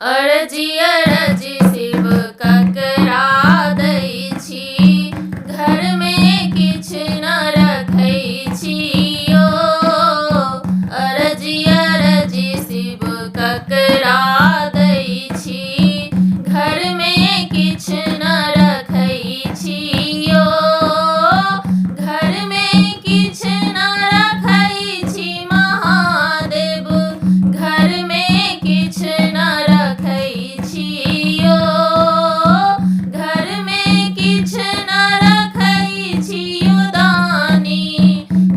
अरजी अरजी शिव ककरा दै छी, घरमे किछ न रखै छी यो। अरजी अरजी शिव ककरा दै छी, घरमे किछ न रखै छी यो। घरमे किछ न रखै छी महादेव, घरमे किछ न रखै छी यो। घरमे किछ न रखै छी यो दानी,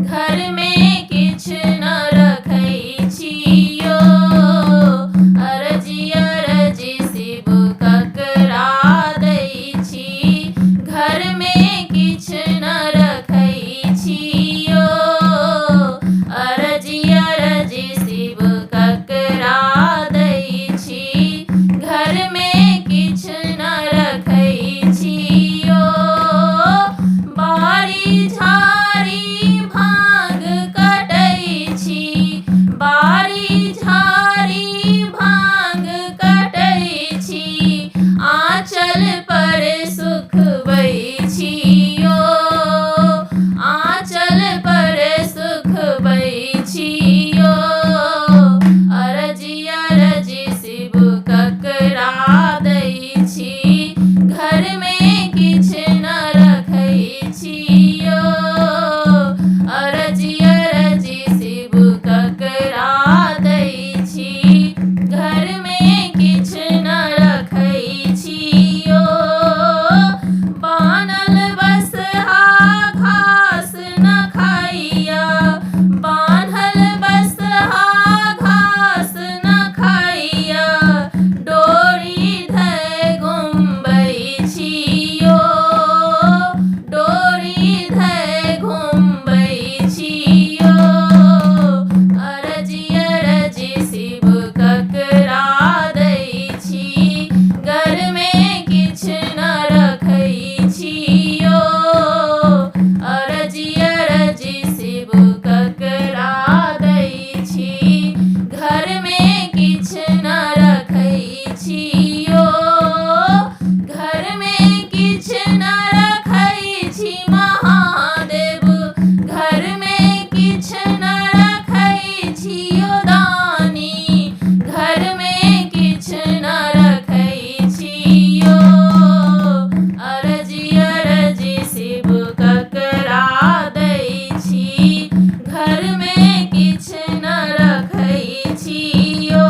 घरमे किछ न रखै छी यो। अरजी अरजी शिव ककरा दै छी, घरमे किछ न रखै छी यो। अरजी अरजी शिव ककरा दै छी, घरमे किछ न रखै छी यो। बारी झाड़ी भांग कटै छी, बारी झाड़ी भांग कटै छी, आँचल पर सुखबै छी यो। आँचल पर सुखबै छी यो। अरजी अरजी शिव ककरा दै छी, घरमे किछ न रखै छी यो। अरजी अरजी शिव ककरा दै छी, घरमे किछ न रखै छी यो। बान्हल बसहा घास न खाइया, बान्हल बसहा घास न खाइया, डोरी धै घुमबै छी यो। डोरी धै घुमबै छी यो। अरजी अरजी शिव ककरा दै छी, घरमे किछ न रखै छी यो। अरजी अरजी शिव ककरा दै छी, घरमे किछ न रखै छी यो। घरमे किछ न रखै छी महादेव, घरमे किछ न रखै छी यो दानी, घरमे किछ न रखै छी यो। अरजी अरजी शिव ककरा दै छी, घरमे किछ न रखै छी यो।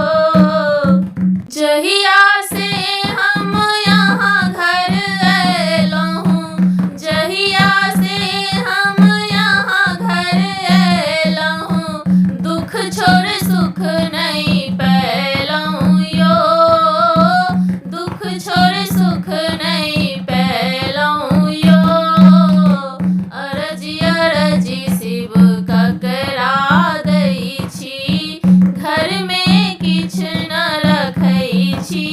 जहिया से हम यहाँ घर अयलहुँ, जहिया से हम यहाँ घर अयलहुँ, दुख छोड़ सुख नहि पयलहुँ यो। दुख छोड़ सुख नहि पयलहुँ यो। अरजी अरजी शिव ककरा दै छी, घरमे किछ न रखै छी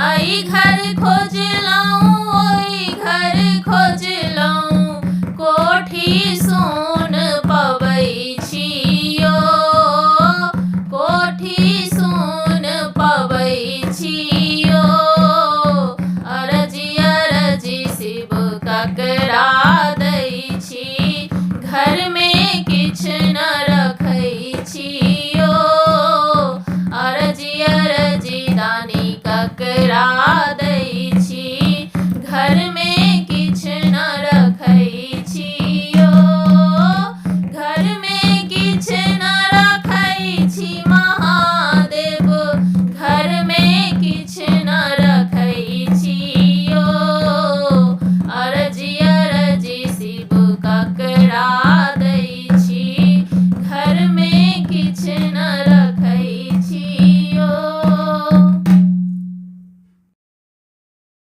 आई घर खोजलहुँ ओई घर खोजलहुँ कोठी सोन पबै छियो कोठी सोन पबै छियो अरजी अरजी शिव ककरा दै छी घरमे किछु न रखै छियो अरजी अरजी दानी ककरा दै